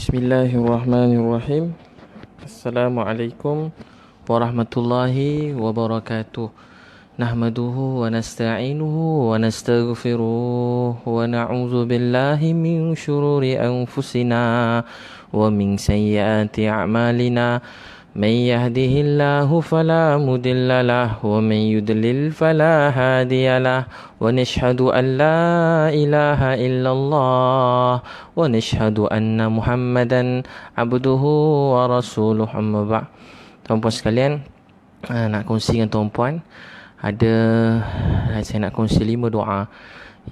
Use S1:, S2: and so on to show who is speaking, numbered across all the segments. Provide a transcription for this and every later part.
S1: Bismillahirrahmanirrahim. Assalamualaikum warahmatullahi wabarakatuh. Nahmaduhu wa nasta'inuhu wa nastaghfiruh wa na'udzu billahi min syururi anfusina wa min sayyiati a'malina. Man yahdihillahu fala mudilla lahu wa man yudlil fala hadiyalah. Wa nashhadu an la ilaha illallah wa nashhadu anna Muhammadan abduhu wa rasuluh. Amma ba'd. Tuan-puan sekalian, nak kongsi dengan tuan-puan, saya nak kongsi 5 doa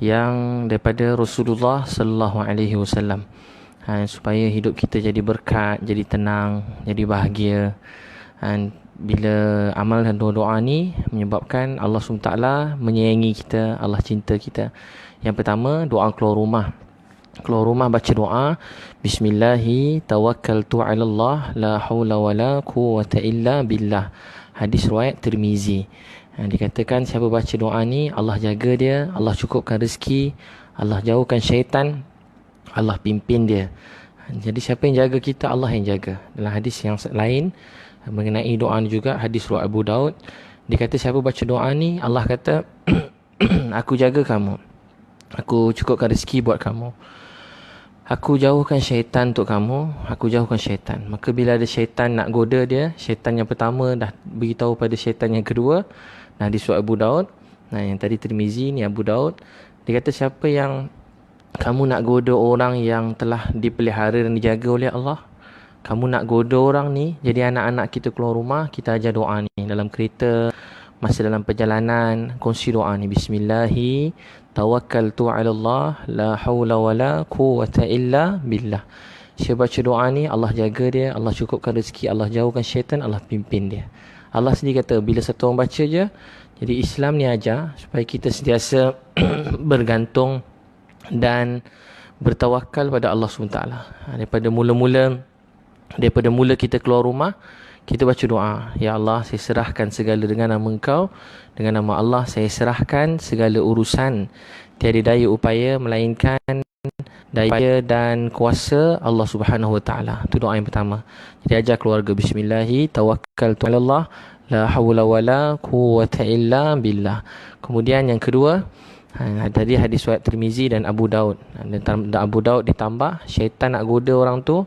S1: yang daripada Rasulullah sallallahu alaihi wasallam, supaya hidup kita jadi berkat, jadi tenang, jadi bahagia. Bila amal dan doa ni menyebabkan Allah SWT menyayangi kita, Allah cinta kita. Yang pertama, doa keluar rumah. Keluar rumah baca doa Bismillahi tawakkaltu ala Allah la hawla wa la quwwata illa billah. Hadis riwayat Tirmizi. Dikatakan siapa baca doa ni, Allah jaga dia, Allah cukupkan rezeki, Allah jauhkan syaitan, Allah pimpin dia. Jadi siapa yang jaga kita, Allah yang jaga. Dalam hadis yang lain mengenai doa ni juga, hadis riwayat Abu Daud, dia kata siapa baca doa ni, Allah kata aku jaga kamu, aku cukupkan rezeki buat kamu, aku jauhkan syaitan untuk kamu, aku jauhkan syaitan. Maka bila ada syaitan nak goda dia, syaitan yang pertama dah beritahu pada syaitan yang kedua. Nah, di surah Abu Daud, yang tadi Tirmizi ni Abu Daud, dia kata siapa yang kamu nak goda orang yang telah dipelihara dan dijaga oleh Allah, kamu nak goda orang ni, jadi anak-anak kita keluar rumah, kita ajar doa ni dalam kereta, masa dalam perjalanan, kongsi doa ni. Bismillahi tawakkaltu ala Allah la hawla wa la quwwata illa billah. Siapa baca doa ni, Allah jaga dia, Allah cukupkan rezeki, Allah jauhkan syaitan, Allah pimpin dia. Allah sendiri kata bila satu orang baca je. Jadi Islam ni ajar supaya kita sentiasa bergantung dan bertawakal pada Allah SWT. Daripada mula kita keluar rumah, kita baca doa, ya Allah, saya serahkan segala dengan nama Engkau, dengan nama Allah saya serahkan segala urusan, tiada daya upaya melainkan daya dan kuasa Allah Subhanahu Wa Taala. Itu doa yang pertama. Jadi ajar keluarga Bismillahi tawakkaltu ala Allah la hawla wa la quwwata illa billah. Kemudian yang kedua, tadi hadis riwayat Tirmizi dan Abu Daud. Dan Abu Daud ditambah, syaitan nak goda orang tu,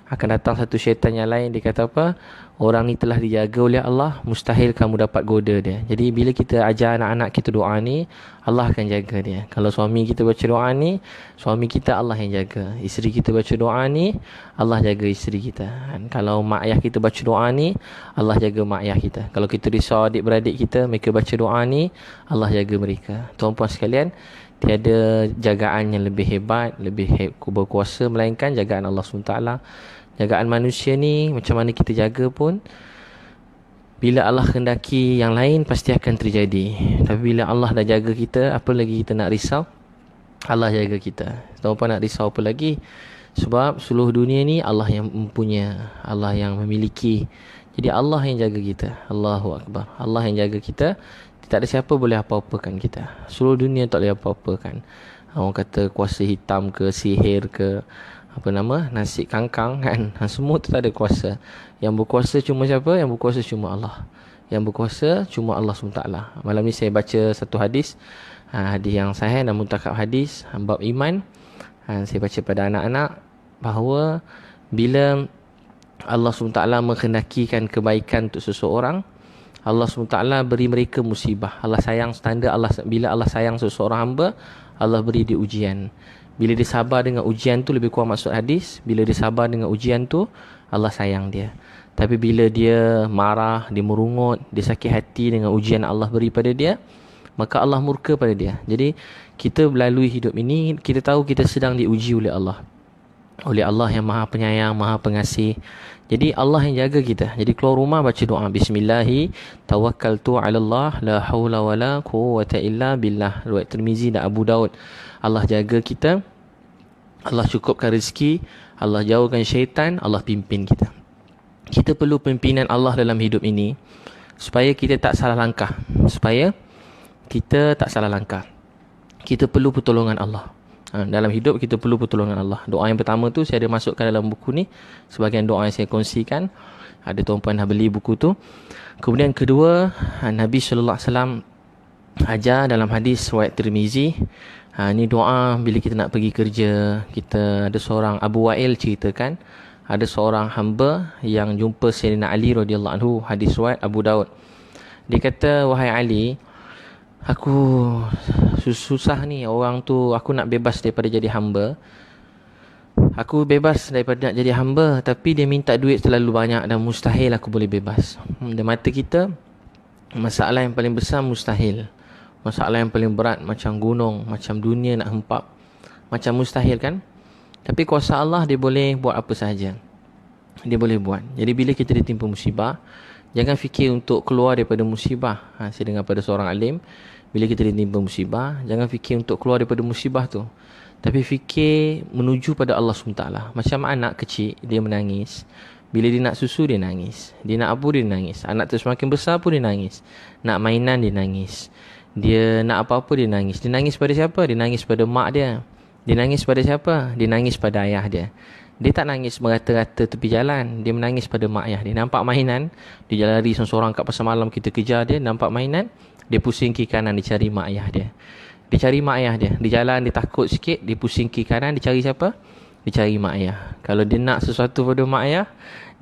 S1: akan datang satu syaitan yang lain, dia kata apa? Orang ni telah dijaga oleh Allah, mustahil kamu dapat goda dia. Jadi bila kita ajar anak-anak kita doa ni, Allah akan jaga dia. Kalau suami kita baca doa ni, suami kita Allah yang jaga. Isteri kita baca doa ni, Allah jaga isteri kita. Kalau mak ayah kita baca doa ni, Allah jaga mak ayah kita. Kalau kita risau adik-beradik kita, mereka baca doa ni, Allah jaga mereka. Tuan-puan sekalian, tiada jagaan yang lebih hebat, lebih berkuasa melainkan jagaan Allah SWT. Jagaan manusia ni, macam mana kita jaga pun, bila Allah kehendaki yang lain pasti akan terjadi. Tapi bila Allah dah jaga kita, apa lagi kita nak risau? Allah jaga kita. Tuan-puan nak risau apa lagi? Sebab seluruh dunia ni Allah yang mempunyai, Allah yang memiliki. Jadi Allah yang jaga kita. Allahu Akbar. Allah yang jaga kita. Tak ada siapa boleh apa-apakan kita. Seluruh dunia tak boleh apa-apakan. Orang kata kuasa hitam ke, sihir ke, nasi kangkang kan, semua tu tak ada kuasa. Yang berkuasa cuma siapa? Yang berkuasa cuma Allah. Yang berkuasa cuma Allah SWT. Malam ni saya baca satu hadis, hadis yang sahih dan muntakab hadis bab iman. Saya baca pada anak-anak bahawa bila Allah SWT menghendakikan kebaikan untuk seseorang, Allah SWT beri mereka musibah. Allah sayang standard Allah, bila Allah sayang seseorang hamba, Allah beri dia ujian. Bila dia sabar dengan ujian tu, lebih kurang maksud hadis, bila dia sabar dengan ujian tu, Allah sayang dia. Tapi bila dia marah, dia merungut, dia sakit hati dengan ujian Allah beri pada dia, maka Allah murka pada dia. Jadi kita melalui hidup ini, kita tahu kita sedang diuji oleh Allah. Oleh Allah yang maha penyayang, maha pengasih. Jadi Allah yang jaga kita. Jadi keluar rumah baca doa Bismillahi tawakkaltu ala Allah la hawla wa la quwwata illa billah. Riwayat Tirmizi dan Abu Daud. Allah jaga kita, Allah cukupkan rezeki, Allah jauhkan syaitan, Allah pimpin kita. Kita perlu pimpinan Allah dalam hidup ini supaya kita tak salah langkah. Kita perlu pertolongan Allah. Dalam hidup kita perlu pertolongan Allah. Doa yang pertama tu saya ada masukkan dalam buku ni, sebahagian doa yang saya kongsikan. Ada tuan-puan dah beli buku tu. Kemudian kedua, Nabi SAW ajar dalam hadis riwayat Tirmizi. Ni doa bila kita nak pergi kerja. Kita ada seorang Abu Wa'il ceritakan, ada seorang hamba yang jumpa Sayyidina Ali radhiyallahu anhu, hadis riwayat Abu Daud. Dia kata, wahai Ali, aku susah ni, orang tu, aku nak bebas daripada jadi hamba. Aku bebas daripada nak jadi hamba, tapi dia minta duit terlalu banyak dan mustahil aku boleh bebas. Di mata kita, masalah yang paling besar mustahil. Masalah yang paling berat macam gunung, macam dunia nak hempap, macam mustahil kan? Tapi kuasa Allah, dia boleh buat apa sahaja. Dia boleh buat. Jadi bila kita ditimpa musibah, jangan fikir untuk keluar daripada musibah. Saya dengar pada seorang alim, bila kita ditimpa musibah, jangan fikir untuk keluar daripada musibah tu, tapi fikir menuju pada Allah SWT. Macam anak kecil, dia menangis. Bila dia nak susu, dia nangis. Dia nak apa, dia nangis. Anak tu semakin besar pun dia nangis. Nak mainan, dia nangis. Dia nak apa-apa, dia nangis. Dia nangis pada siapa? Dia nangis pada mak dia. Dia nangis pada siapa? Dia nangis pada ayah dia. Dia tak nangis merata-rata tepi jalan. Dia menangis pada mak ayah dia. Nampak mainan, dia jalan lari seorang-seorang kat pasar malam, kita kejar dia. Nampak mainan, dia pusing kiri kanan, dia cari mak ayah dia. Dia cari mak ayah dia. Di jalan dia takut sikit, dia pusing kiri kanan, dia cari siapa? Dia cari mak ayah. Kalau dia nak sesuatu pada mak ayah,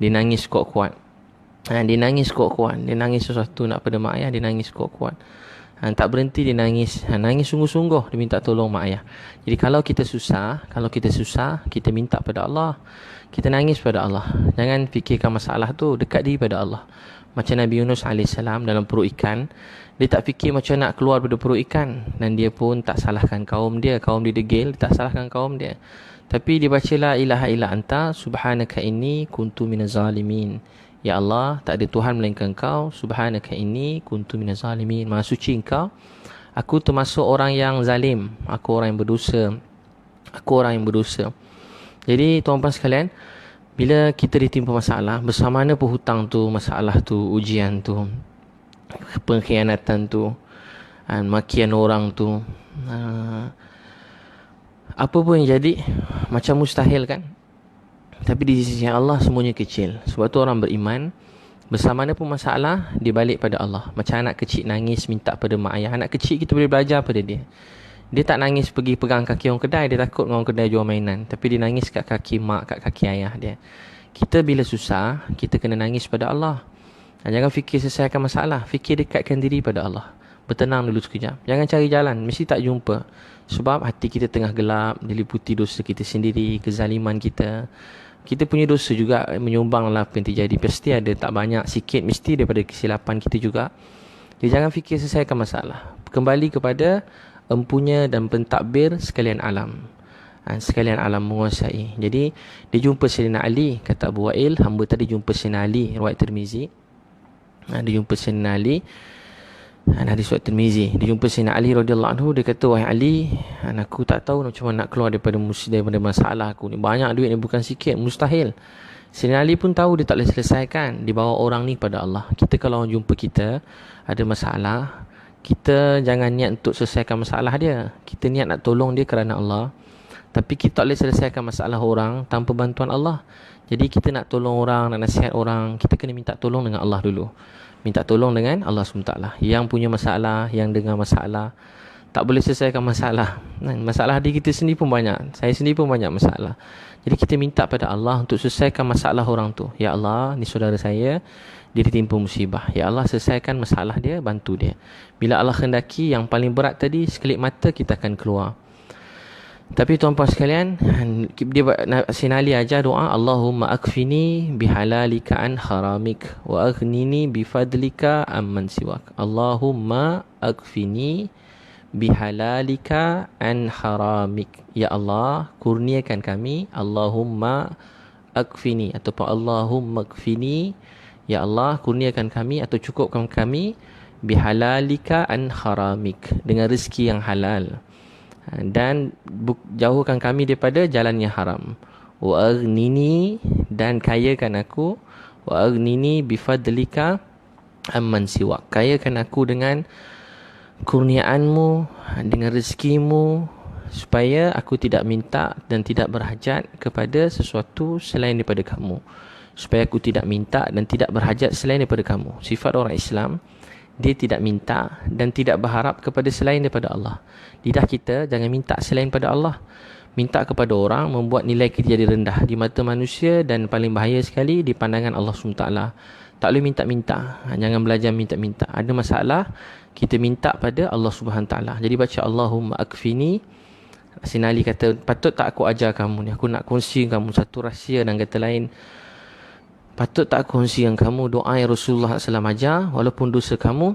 S1: dia nangis kuat-kuat. Dia nangis kuat-kuat. Dia nangis sesuatu nak pada mak ayah, dia nangis kuat-kuat. Tak berhenti dia nangis. Nangis sungguh-sungguh, dia minta tolong mak ayah. Jadi kalau kita susah, kita minta pada Allah. Kita nangis pada Allah. Jangan fikirkan masalah tu, dekat diri pada Allah. Macam Nabi Yunus AS dalam perut ikan, dia tak fikir macam nak keluar daripada perut ikan, dan dia pun tak salahkan kaum dia. Kaum dia degil, dia tak salahkan kaum dia. Tapi dia baca la ilaha illa anta subhanaka inni kuntu minaz zalimin. Ya Allah, tak ada Tuhan melainkan Engkau. Subhanaka inni kuntu minaz zalimin. Maha suci Engkau, aku termasuk orang yang zalim. Aku orang yang berdosa. Jadi tuan-tuan sekalian, bila kita ditimpa masalah, bersama mana pun hutang tu, masalah tu, ujian tu, pengkhianatan tu, makian orang tu, apa pun yang jadi, macam mustahil kan? Tapi di sisi Allah semuanya kecil. Sebab tu orang beriman, bersama mana pun masalah, dia balik pada Allah. Macam anak kecil nangis minta pada mak ayah. Anak kecil kita boleh belajar pada dia. Dia tak nangis pergi pegang kaki orang kedai, dia takut orang kedai jual mainan. Tapi dia nangis kat kaki mak, kat kaki ayah dia. Kita bila susah, kita kena nangis pada Allah. Jangan fikir selesaikan masalah, fikir dekatkan diri pada Allah. Bertenang dulu sekejap. Jangan cari jalan, mesti tak jumpa. Sebab hati kita tengah gelap, diliputi dosa kita sendiri, kezaliman kita. Kita punya dosa juga menyumbanglah apa yang terjadi. Pasti ada, tak banyak, sikit mesti daripada kesilapan kita juga. Jadi jangan fikir selesaikan masalah. Kembali kepada empunya dan pentadbir sekalian alam. Sekalian alam menguasai. Jadi dia jumpa Sayyidina Ali, kata Abu Wa'il, hamba tadi jumpa Sayyidina Ali, riwayat Tirmizi. Dia jumpa Sayyidina Ali, hadis riwayat Tirmizi. Dia jumpa Sayyidina Ali radhiyallahu anhu, dia kata, wahai Ali, aku tak tahu macam mana nak keluar daripada masalah aku ni. Banyak duit ni, bukan sikit, mustahil. Sayyidina Ali pun tahu dia tak boleh selesaikan. Dia bawa orang ni pada Allah. Kita kalau orang jumpa kita ada masalah, kita jangan niat untuk selesaikan masalah dia. Kita niat nak tolong dia kerana Allah. Tapi kita tak boleh selesaikan masalah orang tanpa bantuan Allah. Jadi kita nak tolong orang, nak nasihat orang, kita kena minta tolong dengan Allah dulu. Minta tolong dengan Allah SWT. Yang punya masalah, yang dengar masalah, tak boleh selesaikan masalah. Masalah diri kita sendiri pun banyak. Saya sendiri pun banyak masalah. Jadi kita minta pada Allah untuk selesaikan masalah orang tu. Ya Allah, ni saudara saya, dia ditimpa musibah. Ya Allah, selesaikan masalah dia, bantu dia. Bila Allah khendaki yang paling berat tadi, sekelip mata kita akan keluar. Tapi tuan-tuan sekalian, Sayyidina Ali ajar doa, Allahumma akfini bihalalika an haramik wa aghnini bifadlika amman siwak. Allahumma akfini bihalalika an haramik. Ya Allah, kurniakan kami. Allahumma akfini, ataupun Allahumma akfini. Ya Allah, kurniakan kami atau cukupkan kami bihalalika an haramik, dengan rezeki yang halal, dan jauhkan kami daripada jalan yang haram. Wa aghnini, dan kayakan aku. Wa aghnini bifadlika amman siwak, kayakan aku dengan kurniaanmu, dengan rezekimu supaya aku tidak minta dan tidak berhajat kepada sesuatu selain daripada kamu. Supaya aku tidak minta dan tidak berhajat selain daripada kamu. Sifat orang Islam, dia tidak minta dan tidak berharap kepada selain daripada Allah. Lidah kita jangan minta selain daripada Allah. Minta kepada orang membuat nilai kita jadi rendah di mata manusia dan paling bahaya sekali di pandangan Allah SWT. Tak boleh minta-minta. Jangan belajar minta-minta. Ada masalah, kita minta pada Allah SWT. Jadi baca Allahumma akfini. Sayyidina Ali kata, patut tak aku ajar kamu ni? Aku nak kongsi kamu satu rahsia, dan kata lain, patut tak aku kongsi dengan kamu doa yang Rasulullah SAW ajar, walaupun dosa kamu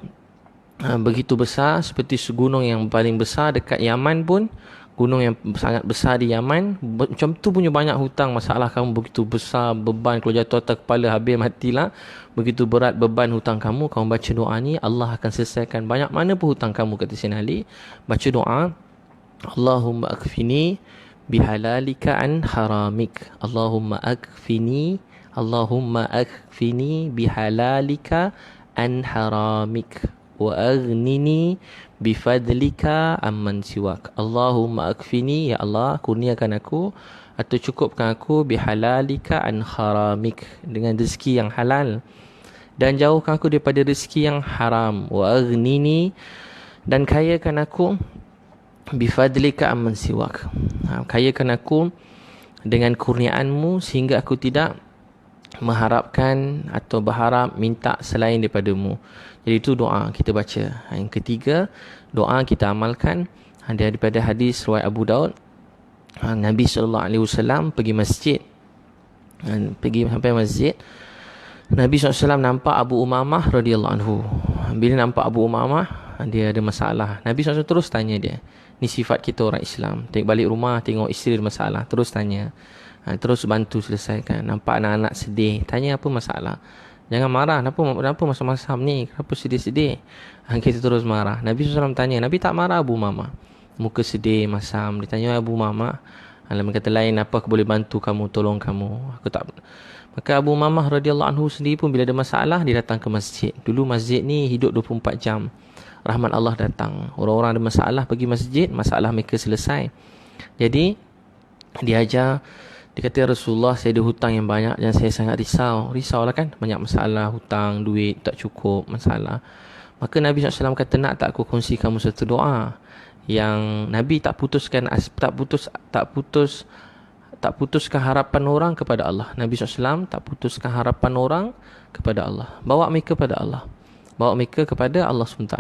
S1: begitu besar seperti segunung yang paling besar dekat Yaman pun, gunung yang sangat besar di Yaman, macam tu punya banyak hutang, masalah kamu begitu besar, beban kalau jatuh atas kepala habis matilah, begitu berat beban hutang kamu, kamu baca doa ni, Allah akan selesaikan banyak mana pun hutang kamu, kata Sayyidina Ali. Baca doa Allahumma akfini bihalalika an haramik. Allahumma akfini bihalalika an haramik wa aghnini bifadlika amman siwak. Allahumma akfini, ya Allah kurniakan aku atau cukupkan aku bihalalika an haramik, dengan rezeki yang halal, dan jauhkan aku daripada rezeki yang haram. Wa aghnini, dan kayakan aku bifadlika amman siwak, kayakan aku dengan kurniaanmu sehingga aku tidak mengharapkan atau berharap minta selain daripadamu. Jadi itu doa kita baca. Yang ketiga, doa kita amalkan daripada hadis riwayat Abu Daud. Nabi SAW pergi masjid. Pergi sampai masjid, Nabi SAW nampak Abu Umamah radhiyallahu anhu. Bila nampak Abu Umamah, dia ada masalah. Nabi SAW terus tanya dia. Ni sifat kita orang Islam. Tengok balik rumah, tengok isteri ada masalah, terus tanya. Terus bantu selesaikan. Nampak anak-anak sedih, tanya apa masalah. Jangan marah, kenapa masam-masam ni, kenapa sedih-sedih. Kita terus marah. Nabi SAW tanya, Nabi tak marah Abu Mama, muka sedih, masam. Ditanya Abu Mama, dalam kata lain, apa aku boleh bantu kamu, tolong kamu? Aku tak. Maka Abu Mamah radhiyallahu anhu sendiri pun bila ada masalah, dia datang ke masjid. Dulu masjid ni hidup 24 jam. Rahmat Allah datang. Orang-orang ada masalah pergi masjid, masalah mereka selesai. Jadi dia ajar. Dia kata, Rasulullah, saya ada hutang yang banyak dan saya sangat risau. Risaulah kan, banyak masalah, hutang, duit tak cukup, masalah. Maka Nabi SAW kata, nak tak aku kongsi kamu satu doa yang Nabi tak putuskan, tak putuskan harapan orang kepada Allah. Nabi SAW tak putuskan harapan orang kepada Allah. Bawa mereka kepada Allah. Bawa mereka kepada Allah SWT.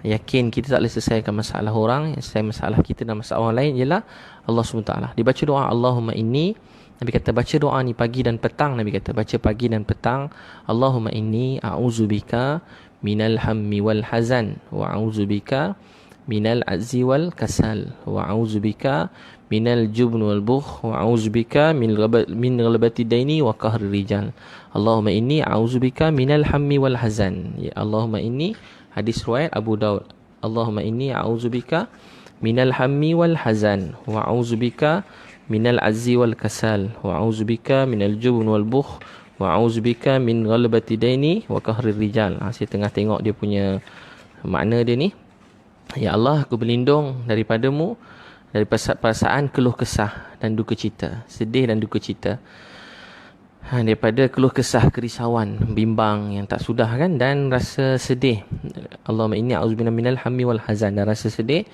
S1: Yakin kita tak boleh selesaikan masalah orang, yang selesai masalah kita dan masalah orang lain ialah Allah SWT. Dibaca doa Allahumma inni. Nabi kata baca doa ni pagi dan petang. Nabi kata baca pagi dan petang. Allahumma inni a'udzubika minal hammi wal hazan wa a'udzubika minal azzi wal kasal wa a'udzubika minal jubn wal bukh wa a'udzubika min ghalabati daini wa qahri rijal. Allahumma inni a'udzubika minal hammi wal hazan. Ya Allahumma inni, hadis riwayat Abu Daud. Allahumma inni a'udzubika minal hammi wal hazan wa a'udzubika minal azzi wal kasal wa a'udzubika minal jubn wal bukh wa a'udzubika min ghalabati daini wa qahri rijal. Saya tengah tengok dia punya makna dia ni. Ya Allah, aku berlindung daripadamu dari perasaan keluh kesah dan duka cita, sedih dan duka cita. Daripada keluh kesah, kerisauan, bimbang yang tak sudah kan, dan rasa sedih. Allahumma inni a'udzubika minal hammi wal hazan, dan rasa sedih.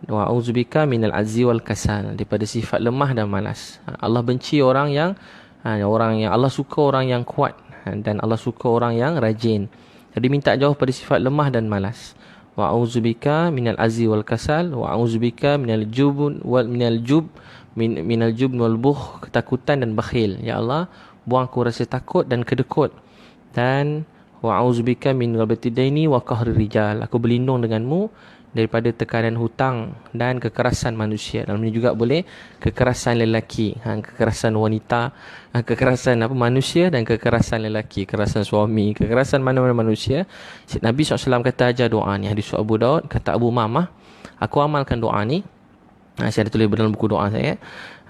S1: Wa a'udzubika minal azzi wal kasal, daripada sifat lemah dan malas. Allah benci orang yang Allah suka orang yang kuat, dan Allah suka orang yang rajin. Jadi minta jauh pada sifat lemah dan malas. Wa a'udzubika minal azzi wal kasal wa a'udzubika minal jubn wal bukh, ketakutan dan bakhil. Ya Allah, buang aku rasa takut dan kedekut. Dan wa a'udzubika min ghalabati daini wa qahri rijal, aku berlindung denganmu daripada tekanan hutang dan kekerasan manusia. Dalam ini juga boleh kekerasan lelaki, kekerasan wanita, kekerasan manusia, dan kekerasan lelaki, kekerasan suami, kekerasan mana-mana manusia. Nabi SAW kata ajar doa ni, hadis Abu Daud. Kata Abu Mamah, aku amalkan doa ni. Saya ada tulis dalam buku doa saya.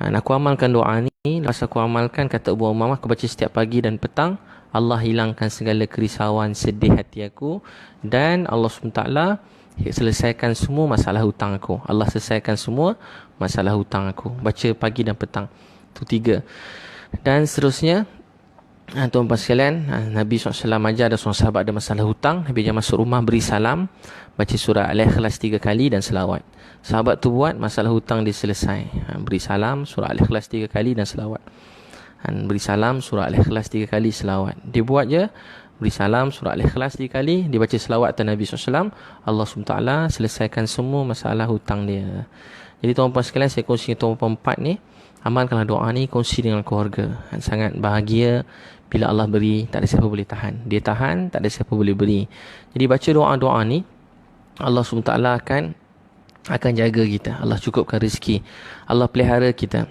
S1: Aku amalkan doa ni. Lepas aku amalkan, kata Abu Umamah, aku baca setiap pagi dan petang. Allah hilangkan segala kerisauan, sedih hati aku. Dan Allah SWT selesaikan semua masalah hutang aku. Allah selesaikan semua masalah hutang aku. Baca pagi dan petang. Itu 3. Dan seterusnya, tuan-tuan sekalian, Nabi SAW ajar ada seorang sahabat ada masalah hutang. Nabi ajar masuk rumah, beri salam, baca surah Al-Ikhlas 3 kali dan selawat. Sahabat tu buat, masalah hutang dia selesai. Beri salam, surah Al-Ikhlas 3 kali dan selawat. Beri salam, surah Al-Ikhlas 3 kali, selawat. Dia buat je, beri salam, surah Al-Ikhlas 3 kali, dia baca selawat atas Nabi SAW. Allah SWT selesaikan semua masalah hutang dia. Jadi tuan-tuan sekalian, saya kongsi dengan tuan-tuan 4 ni, amalkanlah doa ni, kongsi dengan keluarga. Sangat bahagia bila Allah beri, tak ada siapa boleh tahan. Dia tahan, tak ada siapa boleh beri. Jadi baca doa-doa ni, Allah SWT akan jaga kita. Allah cukupkan rezeki. Allah pelihara kita.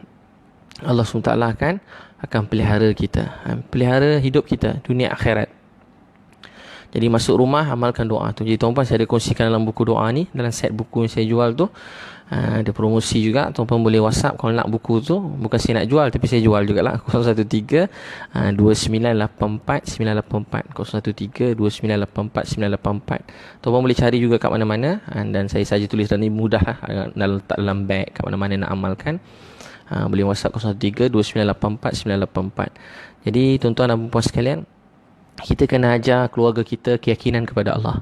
S1: Allah SWT akan pelihara kita. Pelihara hidup kita, dunia akhirat. Jadi masuk rumah, amalkan doa tu. Jadi tuan-tuan, saya ada kongsikan dalam buku doa ni, dalam set buku yang saya jual tu. Ada promosi juga. Tuan-tuan boleh WhatsApp kalau nak buku tu. Bukan saya nak jual, tapi saya jual jugalah. 013-2984-984. 013-2984-984. Tuan-tuan boleh cari juga kat mana-mana. Dan saya saja tulis dalam ni, mudah lah. Letak dalam beg kat mana-mana nak amalkan. Boleh WhatsApp 013-2984-984. Jadi tuan-tuan dan puan sekalian, kita kena ajar keluarga kita keyakinan kepada Allah.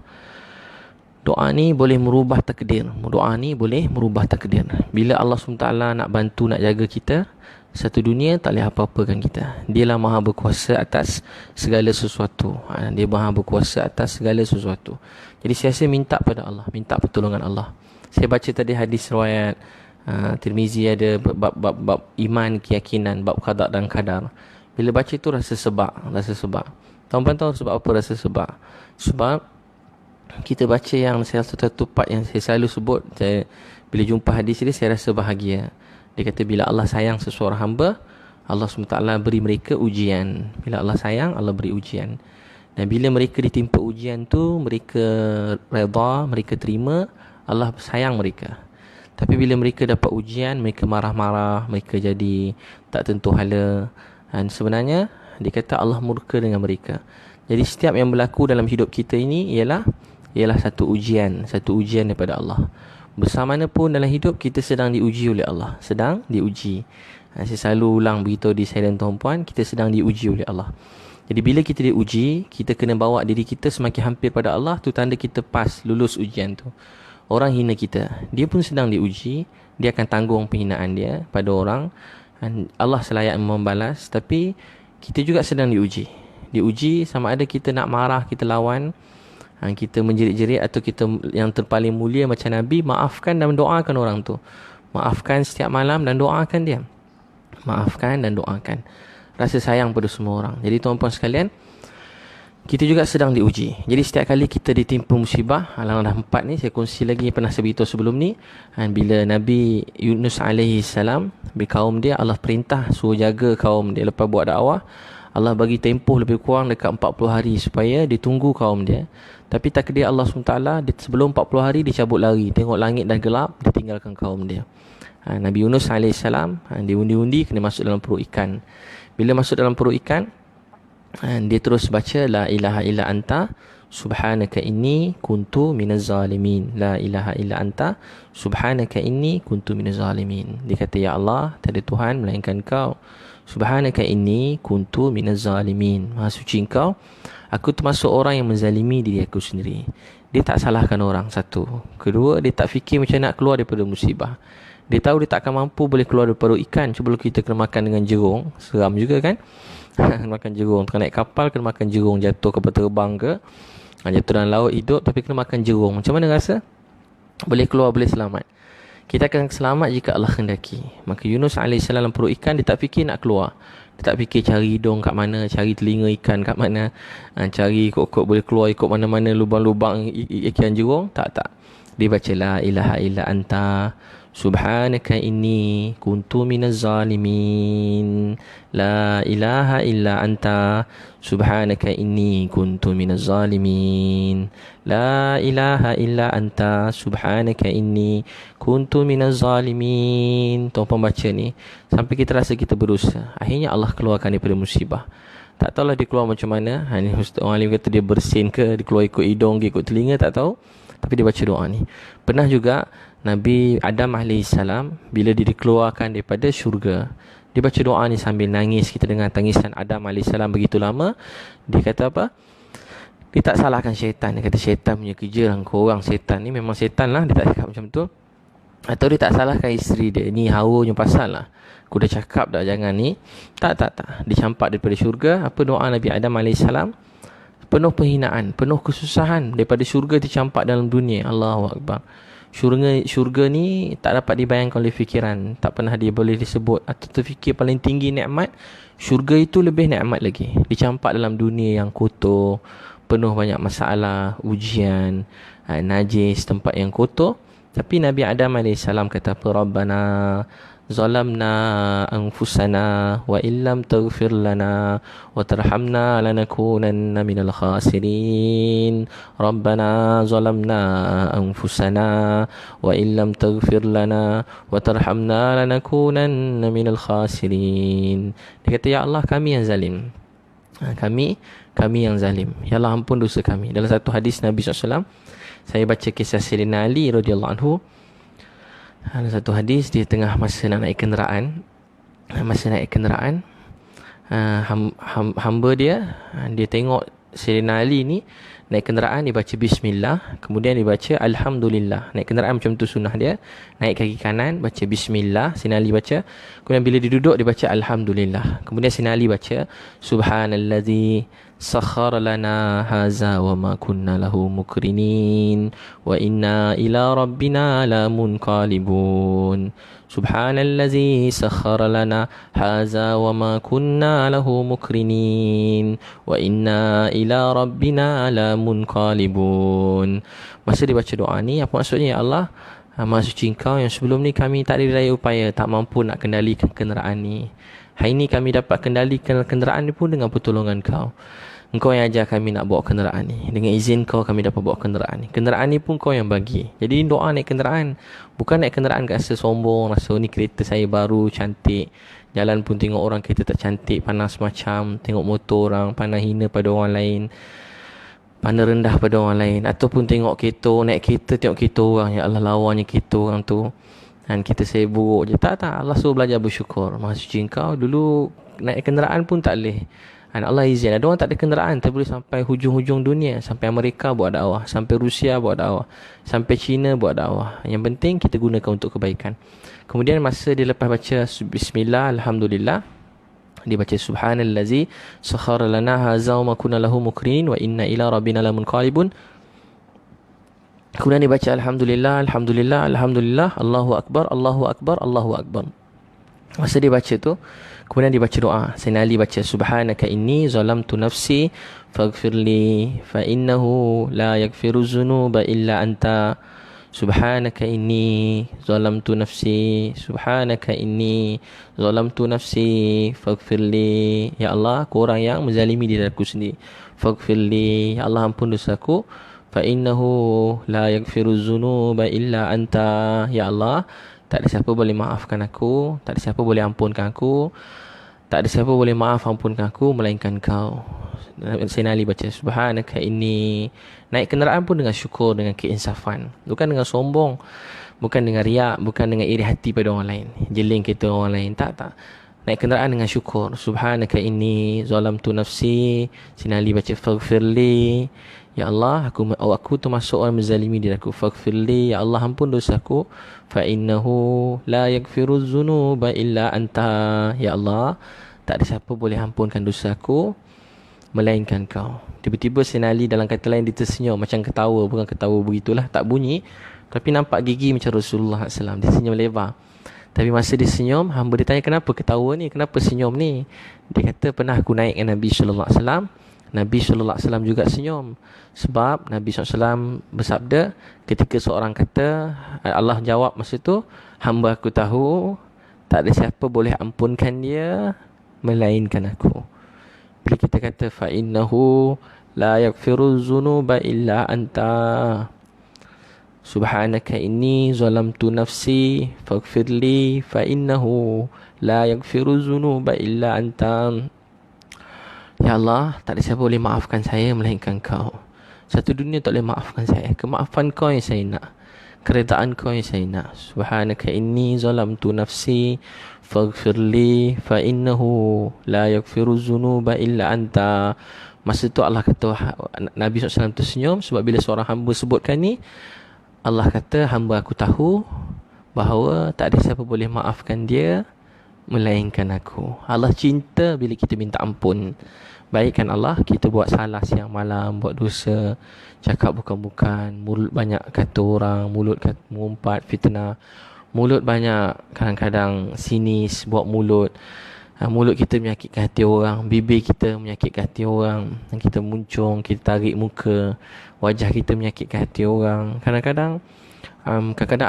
S1: Doa ni boleh merubah takdir. Doa ni boleh merubah takdir. Bila Allah SWT nak bantu, nak jaga kita, satu dunia tak boleh apa-apakan kita. Dialah maha berkuasa atas segala sesuatu. Dia maha berkuasa atas segala sesuatu. Jadi saya minta pada Allah, minta pertolongan Allah. Saya baca tadi hadis riwayat Tirmizi, ada bab iman, keyakinan, bab qada dan qadar. Bila baca tu rasa sebab. Tuan-tuan tahu sebab apa rasa sebab? Sebab kita baca yang salah satu part yang saya selalu sebut, bila jumpa hadis ini saya rasa bahagia. Dia kata bila Allah sayang seseorang hamba, Allah SWT beri mereka ujian. Bila Allah sayang, Allah beri ujian. Dan bila mereka ditimpa ujian tu, mereka redha, mereka terima, Allah sayang mereka. Tapi bila mereka dapat ujian, mereka marah-marah, mereka jadi tak tentu hala. Dan sebenarnya dia kata Allah murka dengan mereka. Jadi setiap yang berlaku dalam hidup kita ini ialah satu ujian daripada Allah. Bersamanapun dalam hidup kita sedang diuji oleh Allah, sedang diuji. Saya selalu ulang beritahu di saya dan tuan-puan, kita sedang diuji oleh Allah. Jadi bila kita diuji, kita kena bawa diri kita semakin hampir pada Allah, tu tanda kita lulus ujian tu. Orang hina kita, dia pun sedang diuji, dia akan tanggung penghinaan dia pada orang. Dan Allah selayak membalas, tapi kita juga sedang diuji. Diuji sama ada kita nak marah, kita lawan, kita menjerit-jerit, atau kita yang terpaling mulia macam Nabi, maafkan dan doakan orang tu. Maafkan setiap malam dan doakan dia. Maafkan dan doakan. Rasa sayang pada semua orang. Jadi tuan-tuan sekalian, kita juga sedang diuji. Jadi setiap kali kita ditimpa musibah, Al-An'am 4 ni saya kongsi lagi, pernah saya beritahu sebelum ni. Bila Nabi Yunus alaihi salam, kaum dia, Allah perintah suruh jaga kaum dia lepas buat dakwah. Allah bagi tempoh lebih kurang dekat 40 hari supaya dia tunggu kaum dia. Tapi takdir Allah SWT, sebelum 40 hari dia cabut lari. Tengok langit dah gelap, dia tinggalkan kaum dia. Nabi Yunus AS, dia undi-undi kena masuk dalam perut ikan. Bila masuk dalam perut ikan, dia terus baca la ilaha illa anta subhanaka inni kuntu minaz zalimin. La ilaha illa anta subhanaka inni kuntu minaz zalimin. Dia kata, ya Allah, tak ada Tuhan melainkan Kau. Subhanaka inni kuntu minaz zalimin. Maha suci Engkau, aku termasuk orang yang menzalimi diri aku sendiri. Dia tak salahkan orang, satu. Kedua, dia tak fikir macam nak keluar daripada musibah. Dia tahu dia tak akan mampu boleh keluar daripada ikan. Cuba kita kena makan dengan jerung, seram juga kan. Makan jerung, kena naik kapal kena makan jerung, jatuh kapal terbang ke, jatuh dalam laut hidup, tapi kena makan jerung. Macam mana rasa? Boleh keluar, boleh selamat. Kita akan selamat jika Allah kendaki. Maka Yunus AS dalam perut ikan, dia tak fikir nak keluar. Dia tak fikir cari hidung kat mana, cari telinga ikan kat mana, cari ikut-ikut boleh keluar ikut mana-mana lubang-lubang ikan jerung. Tak. Dia baca la ilaha illa anta subhanaka inni kuntu minaz zalimin. La ilaha illa anta subhanaka inni kuntu minaz zalimin. La ilaha illa anta subhanaka inni kuntu minaz zalimin. Tuan-tuan baca ni sampai kita rasa kita berusaha, akhirnya Allah keluarkan daripada musibah. Tak tahulah dia keluar macam mana. Ni Ustaz Alim kata dia bersin ke, dia keluar ikut hidung ke ikut telinga, tak tahu. Tapi dia baca doa ni. Pernah juga Nabi Adam AS bila dia dikeluarkan daripada syurga, dia baca doa ni sambil nangis. Kita dengar tangisan Adam AS begitu lama. Dia kata apa? Dia tak salahkan syaitan. Dia kata syaitan punya kerja lah, korang syaitan ni memang syaitan lah. Dia tak cakap macam tu. Atau dia tak salahkan isteri dia, ni hawanya pasal lah, aku dah cakap dah jangan ni. Tak. Dia campak daripada syurga. Apa doa Nabi Adam AS? Penuh penghinaan, penuh kesusahan. Daripada syurga dicampak dalam dunia. Allahu Akbar. Syurga ni tak dapat dibayangkan oleh fikiran. Tak pernah dia boleh disebut atau terfikir paling tinggi nikmat. Syurga itu lebih nikmat lagi. Dicampak dalam dunia yang kotor, penuh banyak masalah, ujian, najis, tempat yang kotor. Tapi Nabi Adam AS kata apa? Rabbana zalamna anfusana wa illam taghfir lana wa tarhamna lanakunanna minal khasirin. Rabbana zalamna anfusana wa illam taghfir lana wa tarhamna lanakunanna minal khasirin. Dia kata, ya Allah, kami yang zalim. Kami yang zalim. Ya Allah, ampun dosa kami. Dalam satu hadis Nabi SAW, saya baca kisah Sayyidina Ali radhiyallahu anhu. Dalam satu hadis, dia tengah masa nak naik kenderaan. Hamba dia tengok Sayyidina Ali ni naik kenderaan, dia baca bismillah, kemudian dia baca alhamdulillah. Naik kenderaan macam tu sunnah dia. Naik kaki kanan, baca bismillah, Sayyidina Ali baca. Kemudian bila dia duduk, dia baca alhamdulillah. Kemudian Sayyidina Ali baca subhanallazi sakhkhara lana haza wa ma kunna lahu mukrinin wa inna ila rabbina lamunqalibun. Subhanallazi sakhkhara lana haza wa ma kunna lahu mukrinin wa inna ila rabbina lamunqalibun. Masa dia baca doa ni, apa maksudnya? Ya Allah, Maha suci Engkau yang sebelum ni kami tak ada daya upaya, tak mampu nak kendalikan kenderaan ni. Hari ni kami dapat kendalikan kenderaan ni pun dengan pertolongan Kau. Engkau yang ajar kami nak bawa kenderaan ni. Dengan izin Kau kami dapat bawa kenderaan ni. Kenderaan ni pun Kau yang bagi. Jadi doa naik kenderaan, bukan naik kenderaan rasa sombong, rasa ni kereta saya baru, cantik. Jalan pun tengok orang kereta tak cantik, panas macam. Tengok motor orang, pandang hina pada orang lain, pandang rendah pada orang lain. Ataupun tengok kereta, naik kereta, tengok kereta orang, ya Allah lawanya kereta orang tu, dan kita saya buruk je. Tak. Allah suruh belajar bersyukur. Maha suci Engkau. Dulu naik kenderaan pun tak boleh, dan Allah izin. Ada orang tak ada kenderaan, tak boleh sampai hujung-hujung dunia. Sampai Amerika buat dakwah, sampai Rusia buat dakwah, sampai China buat dakwah. Yang penting kita gunakan untuk kebaikan. Kemudian masa dia lepas baca bismillah, alhamdulillah, dia baca subhanallazi sakhkhara lana haza wa ma kunna lahu mukrinin wa inna ila rabbina lamunqalibun. Kemudian dia baca alhamdulillah, Allahu akbar, Allahu akbar, Allahu akbar. Masa dia baca tu, kemudian dia baca doa. Sayyidina Ali baca subhanaka inni zalamtu nafsi faghfirli fa innahu la yaghfiru dzunuba illa anta. Subhanaka inni zalamtu nafsi, subhanaka inni zalamtu nafsi faghfirli. Ya Allah, aku orang yang menzalimi diri aku sendiri. Faghfirli, ya Allah ampun dosaku. Fa innahu la yaghfiru dzunuba illa anta. Ya Allah, tak ada siapa boleh maafkan aku, tak ada siapa boleh ampunkan aku, tak ada siapa boleh maaf ampunkan aku melainkan Kau. Sayyidina Ali baca subhanaka inni. Naik kenderaan pun dengan syukur, dengan keinsafan, bukan dengan sombong, bukan dengan riak, bukan dengan iri hati pada orang lain, jeling kita orang lain. Tak. Naik kenderaan dengan syukur. Subhanaka inni zalamtu nafsi. Sayyidina Ali baca faghfirli. Ya Allah, aku termasuk orang menzalimi diri aku. Faghfirli, ya Allah ampun dosaku. Fa innahu la yaghfiru dzunuba illa anta. Ya Allah, tak ada siapa boleh ampunkan dosaku melainkan Kau. Tiba-tiba Sayyidina Ali dalam kata lain dia tersenyum, macam ketawa, bukan ketawa begitulah, tak bunyi, tapi nampak gigi macam Rasulullah SAW. Dia senyum lebar. Tapi masa dia senyum, hamba dia tanya, kenapa ketawa ni, kenapa senyum ni? Dia kata, pernah aku naik dengan Nabi SAW. Nabi SAW juga senyum. Sebab Nabi SAW bersabda, ketika seorang kata, Allah jawab masa tu, hamba aku tahu tak ada siapa boleh ampunkan dia melainkan aku. Bila kita kata fa innahu la yaghfiru dzunuba illa anta. Subhanaka inni zalamtu nafsi faghfirli fa innahu la yaghfiru dzunuba illa anta. Ya Allah, tak ada siapa boleh maafkan saya melainkan Kau. Satu dunia tak boleh maafkan saya. Kemaafan kau yang saya nak, keredaan kau yang saya nak. Subhanaka inni zalamtu nafsi faghfirli fa innahu la yaghfiru dzunuba illa anta. Masa tu Allah kata, Nabi SAW tersenyum sebab bila seorang hamba sebutkan ni, Allah kata, hamba aku tahu bahawa tak ada siapa boleh maafkan dia melainkan aku. Allah cinta bila kita minta ampun. Baikkan Allah, kita buat salah siang malam, buat dosa, cakap bukan-bukan, mulut banyak kata orang, mulut kata mengumpat, fitnah, mulut banyak kadang-kadang sinis, buat mulut. Mulut kita menyakitkan hati orang, bibir kita menyakitkan hati orang, kita muncung, kita tarik muka, wajah kita menyakitkan hati orang. Kadang-kadang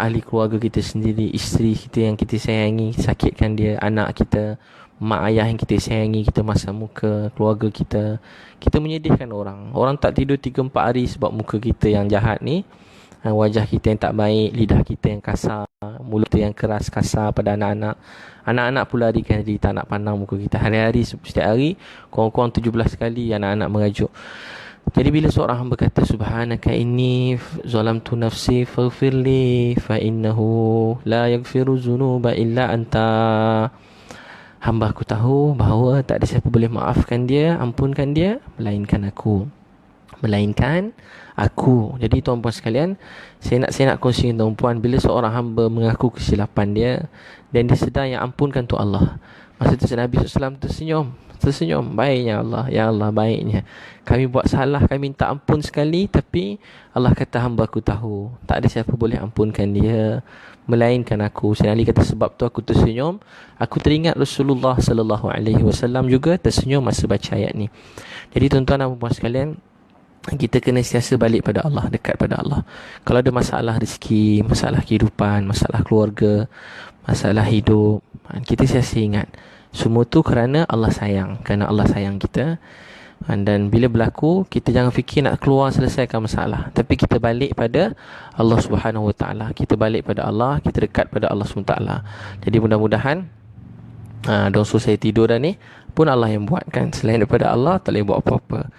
S1: ahli keluarga kita sendiri, isteri kita yang kita sayangi, sakitkan dia, anak kita, mak ayah yang kita sayangi, kita masam muka, keluarga kita, kita menyedihkan orang. Orang tak tidur 3-4 hari sebab muka kita yang jahat ni, wajah kita yang tak baik, lidah kita yang kasar, mulut kita yang keras kasar pada anak-anak. Anak-anak pula larikan diri, tak nak pandang muka kita. Hari-hari, setiap hari, kurang-kurang 17 kali anak-anak merajuk. Jadi bila seorang hamba kata, Subhanaka inni zalamtu nafsi faghfirli fa innahu la yaghfiru dzunuba illa anta. Hamba aku tahu bahawa tak ada siapa boleh maafkan dia, ampunkan dia, melainkan aku. Jadi tuan-puan sekalian, saya nak kongsi dengan tuan-puan, bila seorang hamba mengaku kesilapan dia dan dia sedar yang ampunkan tu Allah. Masa tu Nabi SAW tersenyum, baiknya Allah, ya Allah, baiknya kami buat salah, kami minta ampun sekali, tapi Allah kata, hamba aku tahu tak ada siapa boleh ampunkan dia melainkan aku. Sayyidina Ali kata, sebab tu aku tersenyum, aku teringat Rasulullah SAW juga tersenyum masa baca ayat ni. Jadi tuan-tuan dan puan sekalian, kita kena sentiasa balik pada Allah, dekat pada Allah. Kalau ada masalah rezeki, masalah kehidupan, masalah keluarga, masalah hidup, kita sentiasa ingat semua tu kerana Allah sayang, kerana Allah sayang kita. Dan bila berlaku, kita jangan fikir nak keluar selesaikan masalah, tapi kita balik pada Allah Subhanahu Wa Taala. Kita balik pada Allah, kita dekat pada Allah Subhanahu Wa Taala. Jadi mudah-mudahan don't suruh saya tidur dah ni pun Allah yang buat kan. Selain daripada Allah tak boleh buat apa-apa.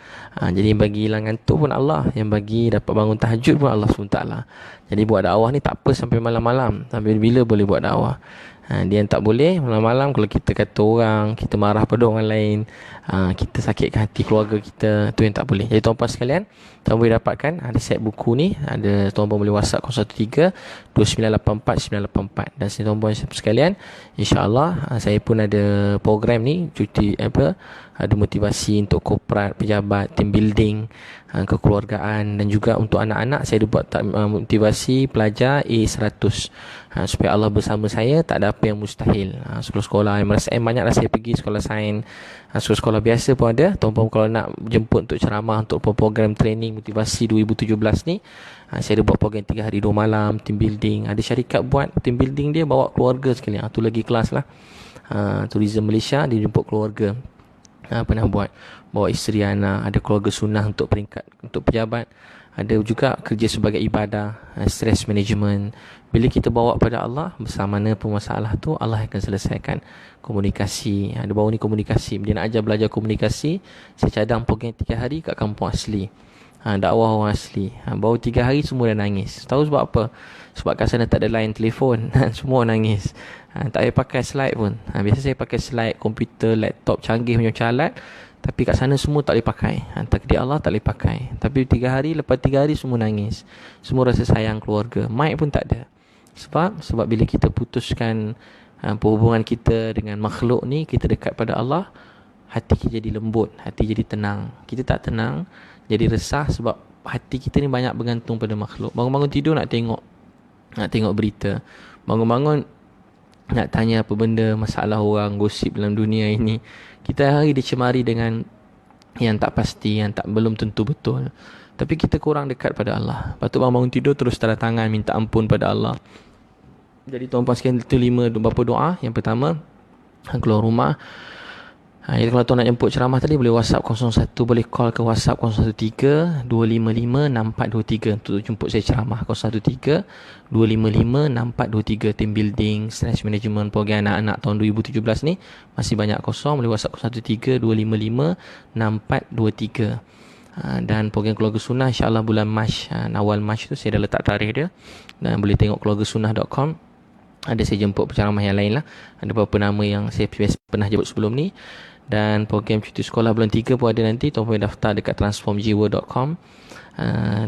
S1: Jadi bagi hilang ngantuk pun Allah, yang bagi dapat bangun tahajud pun Allah SWT. Jadi buat dakwah ni tak apa sampai malam-malam, sampai bila boleh buat dakwah. Dia yang tak boleh malam-malam, kalau kita kata orang, kita marah pada orang lain, kita sakitkan hati keluarga kita, tu yang tak boleh. Jadi tuan-puan sekalian, tuan boleh dapatkan ada set buku ni, ada tuan-puan boleh WhatsApp 013-2984-984. Dan tuan-puan sekalian, insya-Allah saya pun ada program ni, ada motivasi untuk korporat, pejabat, team building, kekeluargaan, dan juga untuk anak-anak saya ada buat motivasi pelajar A100, supaya Allah bersama saya, tak ada apa yang mustahil. Sekolah-sekolah MRSM banyaklah saya pergi, sekolah sains, sekolah-sekolah biasa pun ada. Tuan-puan kalau nak jemput untuk ceramah, untuk program training motivasi 2017 ni, saya ada buat program 3 hari 2 malam, team building. Ada syarikat buat team building, dia bawa keluarga sekalian. Tu lagi kelas lah. Tourism Malaysia, dia jemput keluarga. Pernah buat, bawa isteri anak. Ada keluarga sunnah untuk peringkat, untuk pejabat. Ada juga kerja sebagai ibadah, stress management. Bila kita bawa pada Allah, bersama mana pun masalah tu, Allah akan selesaikan. Komunikasi, ada bawa ni komunikasi, dia nak ajar belajar komunikasi. Saya cadang program 3 hari kat kampung asli, dakwah orang asli. Baru 3 hari semua dah nangis. Tahu sebab apa? Sebab kat sana tak ada line telefon. Semua nangis. Tak payah pakai slide pun. Biasa saya pakai slide, komputer, laptop canggih macam alat, tapi kat sana semua tak boleh pakai. Takdir Allah tak boleh pakai. Tapi 3 hari, lepas 3 hari semua nangis. Semua rasa sayang keluarga. Mic pun tak ada. Sebab bila kita putuskan perhubungan kita dengan makhluk ni, kita dekat pada Allah, hati kita jadi lembut, hati jadi tenang. Kita tak tenang, jadi resah sebab hati kita ni banyak bergantung pada makhluk. Bangun-bangun tidur nak tengok berita. Bangun-bangun nak tanya apa benda, masalah orang, gosip dalam dunia ini. Kita hari dicemari dengan yang tak pasti, yang belum tentu betul. Tapi kita kurang dekat pada Allah. Lepas tu bangun tidur terus tanda tangan minta ampun pada Allah. Jadi tuan-puan sekalian, itu 5 beberapa doa. Yang pertama, keluar rumah. Jadi kalau tuan nak jemput ceramah tadi, boleh WhatsApp 01, boleh call ke WhatsApp 013-255-6423 untuk jemput saya ceramah. 013-255-6423. Team building, stress management, program anak-anak tahun 2017 ni masih banyak kosong. Boleh WhatsApp 013-255-6423. Dan program Keluarga Sunnah insya-Allah bulan Mac, awal Mac tu saya dah letak tarikh dia, dan boleh tengok keluargasunnah.com. Ada saya jemput penceramah yang lain lah. Ada beberapa nama yang saya pernah jemput sebelum ni. Dan program cuti sekolah bulan 3 pun ada nanti. Tuan boleh daftar dekat transformjiwa.com.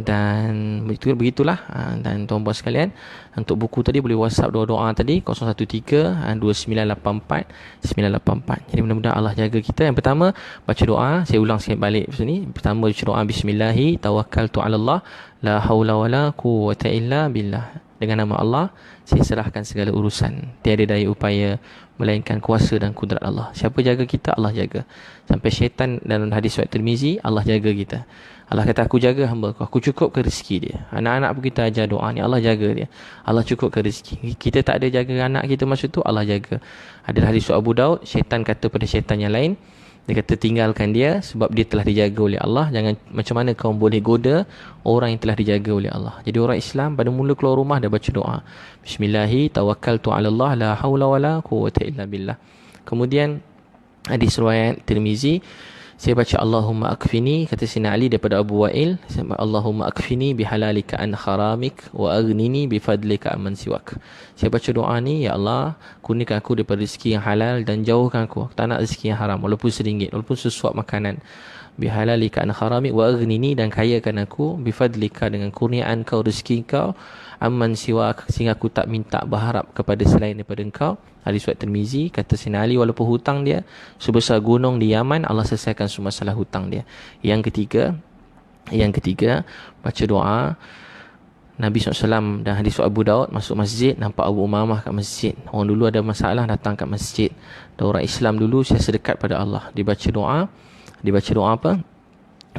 S1: Dan begitulah. Dan tuan-tuan sekalian, untuk buku tadi boleh WhatsApp doa-doa tadi 013-2984-984. Jadi mudah-mudahan Allah jaga kita. Yang pertama, baca doa. Saya ulang sikit balik sini. Pertama baca doa, Bismillahi tawakkaltu 'ala Allah, la haula wala quwwata illa billah. Dengan nama Allah, saya serahkan segala urusan. Tiada daya upaya melainkan kuasa dan kudrat Allah. Siapa jaga kita, Allah jaga. Sampai syaitan dalam hadis riwayat Tirmizi, Allah jaga kita. Allah kata, aku jaga hamba aku cukupkan rezeki dia. Anak-anak pun kita ajar doa ni, Allah jaga dia. Allah cukupkan rezeki. Kita tak ada jaga anak kita masa tu, Allah jaga. Ada hadis Abu Daud, syaitan kata pada syaitan yang lain, dia kata tinggalkan dia sebab dia telah dijaga oleh Allah. Jangan, macam mana kau boleh goda orang yang telah dijaga oleh Allah. Jadi orang Islam pada mula keluar rumah dah baca doa, Bismillahi tawakkaltu 'ala Allah, la haula wala quwwata illa billah. Kemudian hadis riwayat Tirmizi, saya baca Allahumma akfini, kata Sina Ali daripada Abu Wa'il, Allahumma akfini bihalalika an haramik wa aghnini bifadlika amman siwak. Saya baca doa ni, ya Allah, kurniakan aku daripada rezeki yang halal dan jauhkan aku tak nak rezeki yang haram, walaupun RM1, walaupun sesuap makanan. Bihalalika an haramik wa aghnini, dan kayakan aku bifadlika, dengan kurniaan kau, rezeki kau, amman siwak, sehingga aku tak minta berharap kepada selain daripada engkau. Hadis riwayat Tirmizi, kata Sayyidina Ali, walaupun hutang dia sebesar gunung di Yaman, Allah selesaikan semua masalah hutang dia. Yang ketiga, baca doa Nabi SAW. Dan hadis Abu Daud, masuk masjid, nampak Abu Umamah kat masjid. Orang dulu ada masalah, datang kat masjid. Dan orang Islam dulu saya sedekat pada Allah. Dibaca doa apa?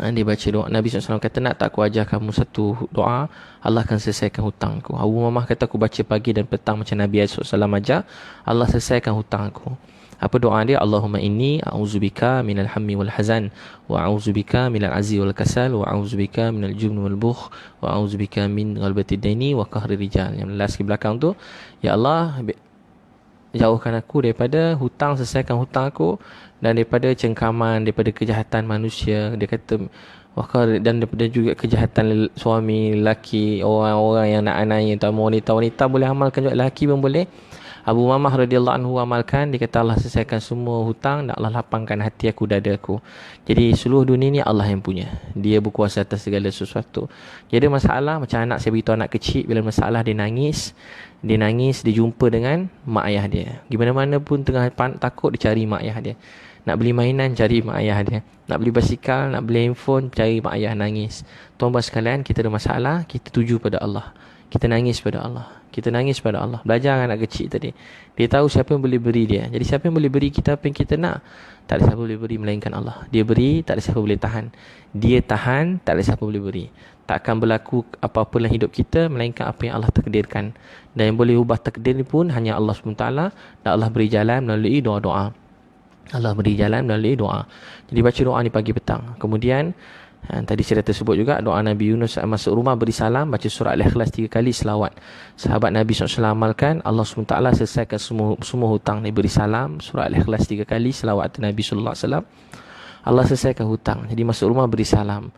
S1: Dia baca doa. Nabi SAW kata, nak tak aku ajar kamu satu doa, Allah akan selesaikan hutangku. Abu Umamah kata, aku baca pagi dan petang macam Nabi SAW ajar, Allah selesaikan hutang aku. Apa doa dia? Allahumma inni a'udzubika minal hammi wal hazan, wa a'udzubika minal azzi wal kasal, wa a'udzubika minal jubni wal bukh, wa a'udzubika min ghalbatid daini wa qahri rijal. Yang last di belakang tu, ya Allah, jauhkan aku daripada hutang, selesaikan hutang aku, dan daripada cengkaman, daripada kejahatan manusia. Dia kata, dan daripada juga kejahatan suami, lelaki, orang-orang yang nak anai, wanita boleh amalkan juga, lelaki pun boleh. Abu Mamah radhiyallahu anhu amalkan, dia kata Allah selesaikan semua hutang dan Allah lapangkan hati aku, dada aku. Jadi seluruh dunia ni Allah yang punya. Dia berkuasa atas segala sesuatu. Jadi masalah, macam anak saya beritahu, anak kecil bila masalah dia nangis, dia jumpa dengan mak ayah dia. Gimana mana pun tengah takut, dia cari mak ayah dia. Nak beli mainan, cari mak ayah dia. Nak beli basikal, nak beli handphone, cari mak ayah, nangis. Tuan-tuan sekalian, kita ada masalah, kita tuju pada Allah. Kita nangis pada Allah. Belajar dengan anak kecil tadi. Dia tahu siapa yang boleh beri dia. Jadi siapa yang boleh beri kita apa yang kita nak? Tak ada siapa boleh beri melainkan Allah. Dia beri, tak ada siapa boleh tahan. Dia tahan, tak ada siapa boleh beri. Tak akan berlaku apa-apa dalam hidup kita melainkan apa yang Allah takdirkan. Dan yang boleh ubah takdir ni pun hanya Allah SWT. Dan Allah beri jalan melalui doa-doa. Jadi baca doa ni pagi petang. Kemudian tadi saya dah tersebut juga doa Nabi Yunus masuk rumah beri salam, baca surah Al-Ikhlas 3 kali, selawat. Sahabat Nabi SAW amalkan, Allah SWT selesaikan semua hutang ni. Beri salam, surah Al-Ikhlas 3 kali, selawat Nabi SAW, Allah selesaikan hutang. Jadi masuk rumah beri salam.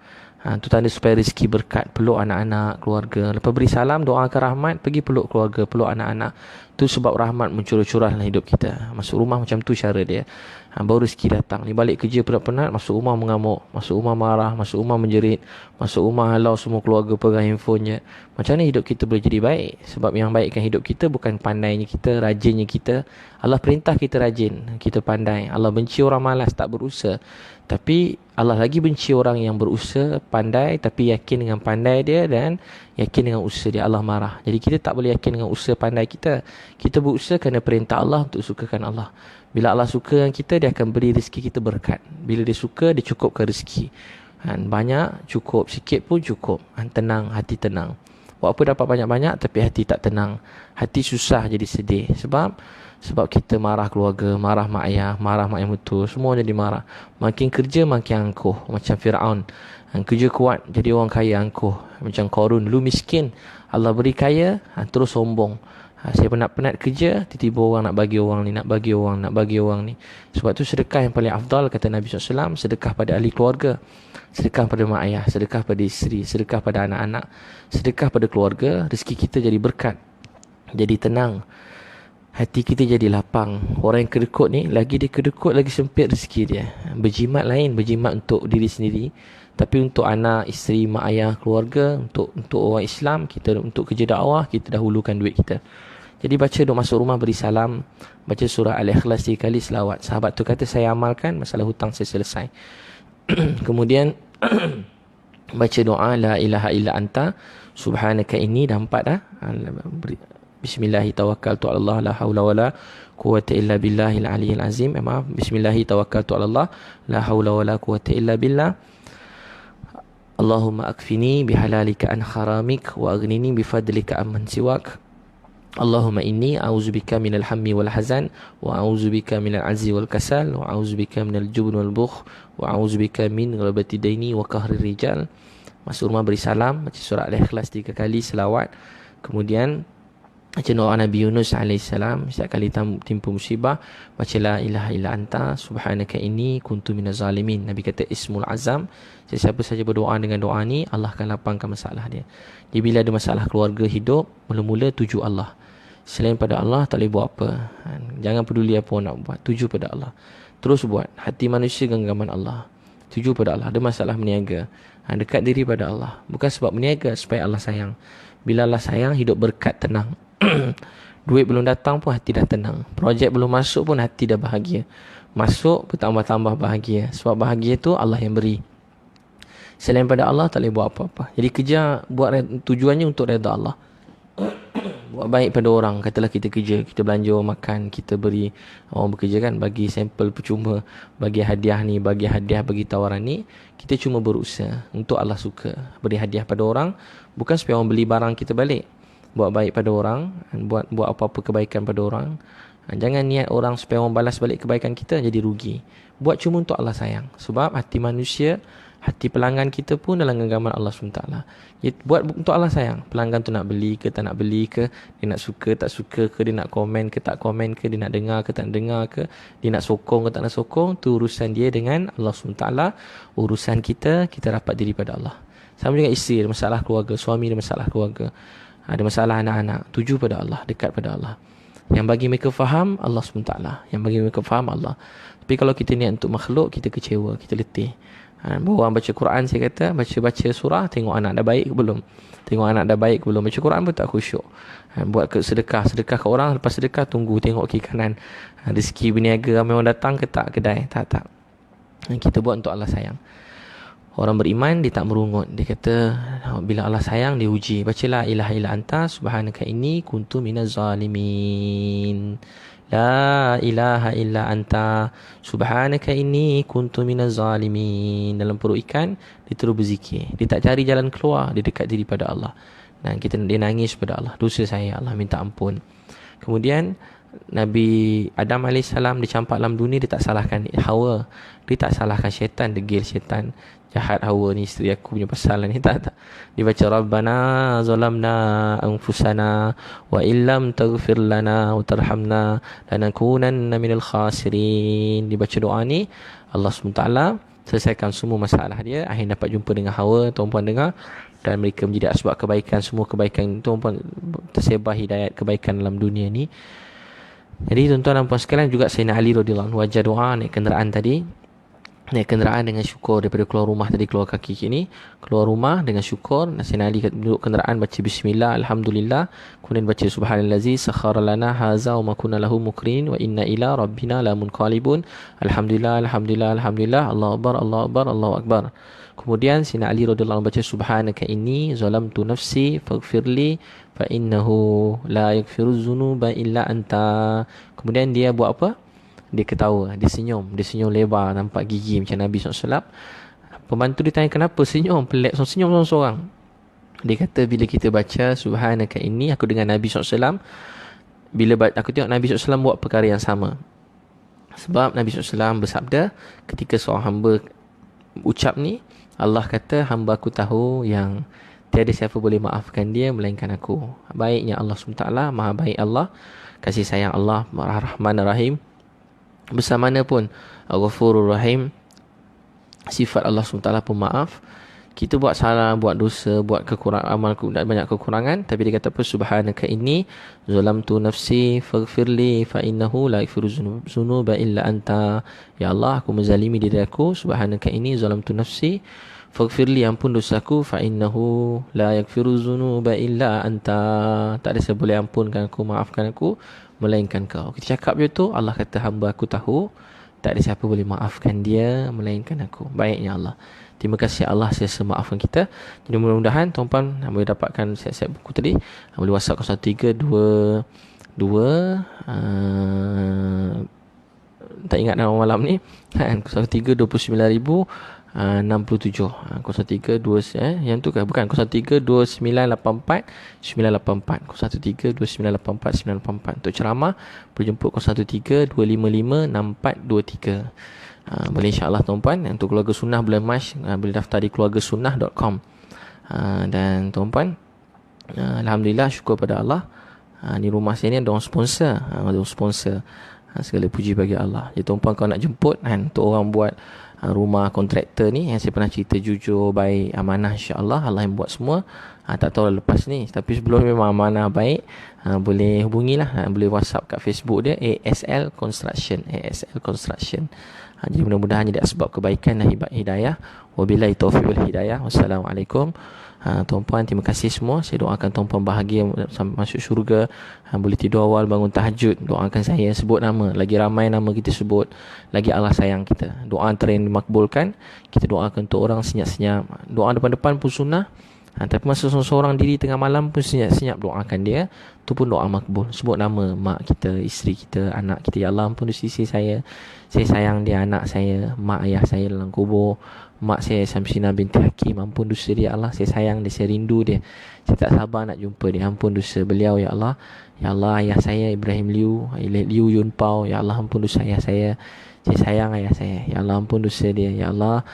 S1: Itu tanda supaya rezeki berkat. Peluk anak-anak, keluarga. Lepas beri salam, doakan rahmat, pergi peluk keluarga, peluk anak-anak. Itu sebab rahmat mencurah-curah dalam hidup kita. Masuk rumah macam tu cara dia. Baru rezeki datang. Ni balik kerja penat-penat, masuk rumah mengamuk, masuk rumah marah, masuk rumah menjerit, masuk rumah halau semua keluarga pegang handphone je. Macam mana hidup kita boleh jadi baik? Sebab yang baikkan hidup kita bukan pandainya kita, rajinnya kita. Allah perintah kita rajin, kita pandai. Allah benci orang malas, tak berusaha. Tapi Allah lagi benci orang yang berusaha, pandai, tapi yakin dengan pandai dia dan yakin dengan usaha dia. Allah marah. Jadi kita tak boleh yakin dengan usaha pandai kita. Kita berusaha kerana perintah Allah untuk sukakan Allah. Bila Allah suka dengan kita, dia akan beri rezeki kita berkat. Bila dia suka, dia cukupkan rezeki. Banyak, cukup. Sikit pun cukup. Tenang, hati tenang. Buat apa dapat banyak-banyak, tapi hati tak tenang. Hati susah jadi sedih. Sebab kita marah keluarga, marah mak ayah, marah mak ayah mutu. Semua jadi marah. Makin kerja, makin angkuh. Macam Fir'aun. Kerja kuat, jadi orang kaya angkuh. Macam Qarun. Dulu miskin. Allah beri kaya, terus sombong. Saya penat-penat kerja, tiba-tiba orang nak bagi orang ni, nak bagi orang ni. Sebab tu sedekah yang paling afdal kata Nabi SAW, sedekah pada ahli keluarga, sedekah pada mak ayah, sedekah pada isteri, sedekah pada anak-anak, sedekah pada keluarga. Rezeki kita jadi berkat, jadi tenang, hati kita jadi lapang. Orang yang kedekut ni, lagi dia kedekut, lagi sempit rezeki dia. Berjimat lain, berjimat untuk diri sendiri, tapi untuk anak, isteri, mak ayah, keluarga, untuk orang Islam, kita untuk kerja dakwah, kita dahulukan duit kita. Jadi baca doa masuk rumah, beri salam, baca surah Al-Ikhlas 3 kali, selawat. Sahabat tu kata, saya amalkan, masalah hutang saya selesai. Kemudian baca doa la ilaha illa anta subhanaka inni, dah 4 dah. Bismillahi tawakkaltu ala Allah la haula wala quwwata illa billahil aliyyil azim. Maaf, bismillahi tawakkaltu ala Allah la haula wala quwwata illa billah. Allahumma akfini bihalalika an haramik wa aghnini bifadlika amman siwak. Allahumma inni a'udzubika minal hammi wal hazan wa a'udzubika minal azzi wal kasal wa a'udzubika minal jubn wal bukh wa a'udzubika min ghalabati daini wa qahri rijal. Masuk rumah beri salam, baca surah Al-Ikhlas 3 kali, selawat. Kemudian baca doa Nabi Yunus AS, setiap kali timpa musibah baca la ilaha illa anta subhanaka inni kuntu minaz zalimin. Nabi kata ismul azam, sesiapa saja berdoa dengan doa ni, Allah akan lapangkan masalah dia. Jadi bila ada masalah keluarga hidup, mula-mula tuju Allah. Selain pada Allah tak boleh buat apa. Jangan peduli apa orang nak buat, tuju pada Allah. Terus buat. Hati manusia genggaman Allah, tuju pada Allah. Ada masalah berniaga, dekat diri pada Allah. Bukan sebab berniaga, supaya Allah sayang. Bila Allah sayang, hidup berkat, tenang. Duit belum datang pun hati dah tenang. Projek belum masuk pun hati dah bahagia. Masuk bertambah-tambah bahagia. Sebab bahagia tu Allah yang beri. Selain pada Allah tak boleh buat apa-apa. Jadi kerja, buat tujuannya untuk redha Allah. Buat baik pada orang. Katalah kita kerja, kita belanja orang makan, kita beri orang bekerja kan, bagi sampel percuma, bagi hadiah ni, bagi hadiah, bagi tawaran ni. Kita cuma berusaha untuk Allah suka. Beri hadiah pada orang, bukan supaya orang beli barang kita balik. Buat baik pada orang, buat apa-apa kebaikan pada orang. Jangan niat orang supaya orang balas balik kebaikan kita, jadi rugi. Buat cuma untuk Allah sayang. Sebab hati manusia, hati pelanggan kita pun dalam genggaman Allah SWT. Buat untuk Allah sayang. Pelanggan tu nak beli ke tak nak beli ke, dia nak suka tak suka ke, dia nak komen ke tak komen ke, dia nak dengar ke tak nak dengar ke, dia nak sokong ke tak nak sokong, tu urusan dia dengan Allah SWT. Urusan kita, kita rapat diri pada Allah. Sama dengan isteri, ada masalah keluarga, suami ada masalah keluarga, ada masalah anak-anak, tuju pada Allah, dekat pada Allah. Yang bagi mereka faham Allah SWT, yang bagi mereka faham Allah. Tapi kalau kita niat untuk makhluk, kita kecewa, kita letih. Orang baca Quran, saya kata baca surah, tengok anak dah baik ke belum, tengok anak dah baik ke belum, baca Quran pun tak khusyuk. Buat sedekah ke orang, lepas sedekah tunggu tengok kiri kanan, rezeki berniaga ramai orang datang ke tak kedai, tak. Kita buat untuk Allah sayang. Orang beriman dia tak merungut. Dia kata bila Allah sayang dia uji. Bacalah ilaha illa anta subhanaka inni kuntu minaz zalimin. La ilaha illa anta subhanaka inni kuntu minaz zalimin. Dalam perut ikan dia terus berzikir. Dia tak cari jalan keluar, dia dekat diri pada Allah. Dan dia nangis pada Allah. Dosa saya Allah, minta ampun. Kemudian Nabi Adam AS dia campak dalam dunia, dia tak salahkan Hawa, dia tak salahkan syaitan, degil syaitan, jahat Hawa ni, isteri aku punya pasal ni, tak. Dia baca Rabbana zalamna anfusana wa illam taghfir lana wa tarhamna lanakunanna minal khasirin. Dia baca doa ni, Allah SWT selesaikan semua masalah dia. Akhirnya dapat jumpa dengan Hawa, tuan-puan dengar, dan mereka menjadi asbab kebaikan. Semua kebaikan tuan-puan tersebar hidayat kebaikan dalam dunia ni. Jadi tuan-tuan dan puan sekalian, juga Sayyidina Ali radhiyallahu anhu wajah doa naik kenderaan tadi. Naik kenderaan dengan syukur, daripada keluar rumah tadi, keluar kaki kini, keluar rumah dengan syukur. Sayyidina Ali duduk kenderaan, baca bismillah, alhamdulillah, kemudian baca subhanallazi sakhara lana haza wa ma kunna lahu mukrin wa inna ila rabbina lamunqalibun. Alhamdulillah, alhamdulillah, alhamdulillah, Allahu akbar, Allahu akbar, Allahu akbar. Kemudian Sayyidina Ali radhiyallahu anhu baca subhanaka inni zalamtu nafsi faghfirli fa innahu la yaghfiruz dzunuba illa anta. Kemudian dia buat apa? Dia ketawa, dia senyum lebar, nampak gigi macam Nabi SAW. Pembantu dia tanya kenapa senyum, pelik senyum seorang-seorang. Dia kata bila kita baca subhanaka inni, aku dengan Nabi SAW, bila aku tengok Nabi SAW buat perkara yang sama. Sebab Nabi SAW bersabda, ketika seorang hamba ucap ni, Allah kata hamba aku tahu yang Tiada siapa boleh maafkan dia melainkan aku. Baiknya Allah SWT, maha baik Allah, kasih sayang Allah, Rahman Rahim. Bersama mana pun Ghafurur Rahim, sifat Allah SWT pemaaf. Kita buat salah, buat dosa, buat kekurangan, amal banyak kekurangan, tapi dia kata apa? Subhanaka inni zalamtu nafsi faghfirli fa innahu la yaghfiru dzunuba illa anta. Ya Allah, aku menzalimi diri aku. Subhanaka inni zalamtu nafsi faghfirli, ampun dosaku, fa innahu la yaghfiru dzunuba illa anta. Tak ada siapa boleh ampunkan aku, maafkan aku melainkan kau. Kita cakap je tu, Allah kata hamba aku tahu tak ada siapa boleh maafkan dia melainkan aku. Baiknya Allah. Terima kasih Allah sentiasa maafkan kita. Jadi mudah-mudahan tuan-puan boleh dapatkan siap-siap buku tadi. Boleh WhatsApp 0132 tak ingat nama malam ni. 03 29000 67 03 yang tu kan, bukan 03 2984 984 03 2984 984. Untuk ceramah boleh jemput 01 3 255 6423. Boleh insya-Allah tuan-puan. Untuk keluarga sunnah bulan Mac boleh daftar di keluargasunnah.com. Dan tuan-puan, alhamdulillah, syukur pada Allah, di rumah saya ni ada orang sponsor. Segala puji bagi Allah. Jadi tuan-puan kalau nak jemput untuk orang buat rumah kontraktor ni, yang saya pernah cerita, jujur, baik, amanah, insya-Allah Allah yang buat semua. Tak tahu lepas ni, tapi sebelum memang amanah, baik, boleh hubungilah, boleh WhatsApp kat Facebook dia, ASL Construction. Jadi mudah-mudahan jadi sebab kebaikan dan hidayah. Wabillahi taufiq wal hidayah. Wassalamualaikum. Tuan-puan, terima kasih semua. Saya doakan tuan-puan bahagia sampai masuk syurga. Boleh tidur awal, bangun tahajud. Doakan saya, sebut nama. Lagi ramai nama kita sebut, lagi Allah sayang kita. Doa antara yang dimakbulkan, kita doakan untuk orang senyap-senyap. Doa depan-depan pun sunnah. Tapi masa seorang diri tengah malam pun senyap-senyap doakan dia, tu pun doa makbul. Sebut nama mak kita, isteri kita, anak kita. Ya Allah, ampun dosa saya sayang dia, anak saya, mak ayah saya dalam kubur. Mak saya Samsina binti Hakim, ampun dosa dia. Allah, saya sayang dia, saya rindu dia, saya tak sabar nak jumpa dia. Ampun dosa beliau ya Allah. Ya Allah, ayah saya Ibrahim Liu Yun Pao, ya Allah, ampun dosa ayah saya sayang ayah saya. Ya Allah, ampun dosa dia. Ya Allah,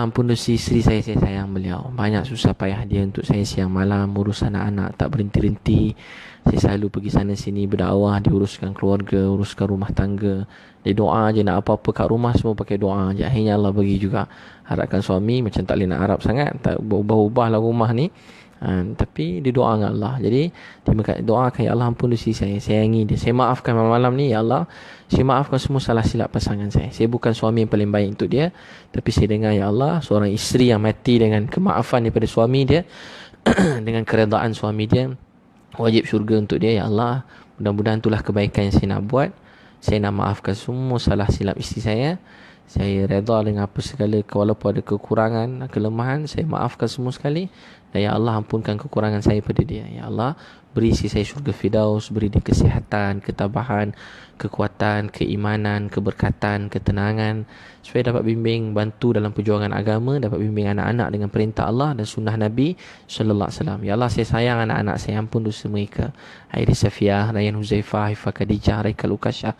S1: ampun dosa isteri saya sayang beliau. Banyak susah payah dia untuk saya siang malam, urus anak-anak tak berhenti-henti. Saya selalu pergi sana sini berdakwah, diuruskan keluarga, uruskan rumah tangga. Dia doa je, nak apa-apa kat rumah semua pakai doa je. Akhirnya Allah bagi juga. Harapkan suami macam tak boleh nak harap sangat, tak ubah-ubahlah rumah ni. Tapi dia doa dengan Allah. Jadi doakan, ya Allah, ampun dosa saya, sayangi dia, saya maafkan malam ni, ya Allah, saya maafkan semua salah silap pasangan saya. Saya bukan suami yang paling baik untuk dia, tapi saya dengar, ya Allah, seorang isteri yang mati dengan kemaafan daripada suami dia dengan keredaan suami dia, wajib syurga untuk dia. Ya Allah, mudah-mudahan itulah kebaikan yang saya nak buat. Saya nak maafkan semua salah silap isteri saya. Saya redha dengan apa segala, walaupun ada kekurangan, kelemahan, saya maafkan semua sekali. Dan ya Allah, ampunkan kekurangan saya pada dia. Ya Allah, beri isi saya syurga Firdaus, beri dia kesihatan, ketabahan, kekuatan, keimanan, keberkatan, ketenangan, supaya dapat bimbing, bantu dalam perjuangan agama, dapat bimbing anak-anak dengan perintah Allah dan sunnah Nabi sallallahu alaihi wasallam. Ya Allah, saya sayang anak-anak saya, ampun dosa mereka. Airi Safiyah, Rayyan Huzaifah, Hifah Khadijah, Raikal Ukashah.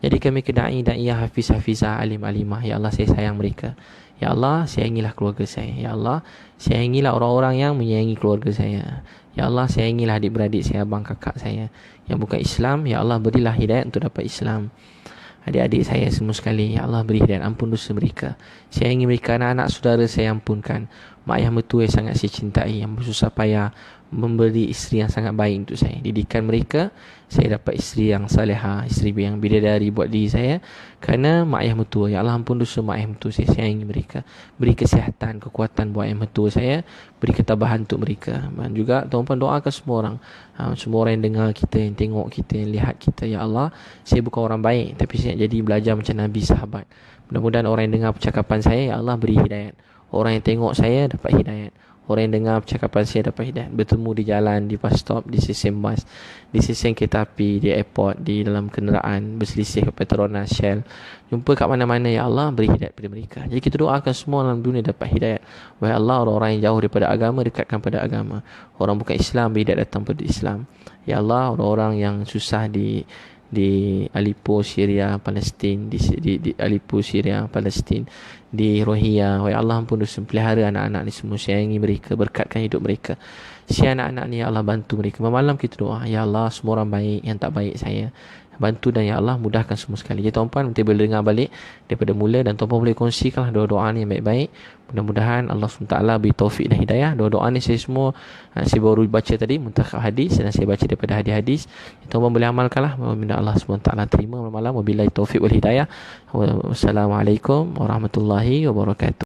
S1: Jadi kami kedai dan ia hafiz-hafizah, alim-alimah. Ya Allah, saya sayang mereka. Ya Allah, sayangilah keluarga saya. Ya Allah, sayangilah orang-orang yang menyayangi keluarga saya. Ya Allah, sayangilah adik-beradik saya, abang kakak saya yang bukan Islam. Ya Allah, berilah hidayat untuk dapat Islam. Adik-adik saya semua sekali, ya Allah, beri hidayat, ampun dosa mereka. Sayangi mereka, anak-anak saudara saya ampunkan. Mak ayah mertua yang sangat saya cintai, yang bersusah payah memberi isteri yang sangat baik untuk saya. Didikan mereka, saya dapat isteri yang salihah, isteri yang bidadari buat diri saya. Kerana mak ayah mertua, ya Allah, ampun dosa mak ayah mertua saya, sayangi mereka. Beri kesihatan, kekuatan buat ayah mertua saya, beri ketabahan untuk mereka. Dan juga tuan-tuan doakan semua orang, semua orang yang dengar kita, yang tengok kita, yang lihat kita. Ya Allah, saya bukan orang baik, tapi saya nak jadi belajar macam Nabi sahabat. Mudah-mudahan orang yang dengar percakapan saya, ya Allah, beri hidayat. Orang yang tengok saya dapat hidayat. Orang yang dengar percakapan saya dapat hidayat. Bertemu di jalan, di bus stop, di stesen bas, di stesen kereta api, di airport, di dalam kenderaan, berselisih ke Petronas, Shell. Jumpa kat mana-mana, ya Allah, beri hidayat pada mereka. Jadi kita doakan semua dalam dunia dapat hidayat. Wahai Allah, orang-orang yang jauh daripada agama, dekatkan pada agama. Orang bukan Islam, beri hidayat datang pada Islam. Ya Allah, orang-orang yang susah di Aleppo, Syria, Palestin, di Aleppo, Syria, Palestin, di Rohingya. Ya Allah, ampun dosa, pelihara anak-anak ni semua, sayangi mereka, berkatkan hidup mereka. Si anak-anak ni, ya Allah, bantu mereka. Malam kita doa, ya Allah, semua orang baik, yang tak baik saya bantu, dan ya Allah mudahkan semua sekali. Jadi tuan-puan nanti boleh dengar balik daripada mula, dan tuan-puan boleh kongsikanlah doa-doa ni yang baik-baik. Mudah-mudahan Allah SWT beri taufik dan hidayah. Doa-doa ni saya semua saya baru baca tadi muntakhab hadis, dan saya baca daripada hadis-hadis. Tuan-puan boleh amalkanlah. Mudah-mudahan Allah SWT terima malam. Wabillahi taufik wal hidayah. Wassalamualaikum warahmatullahi wabarakatuh.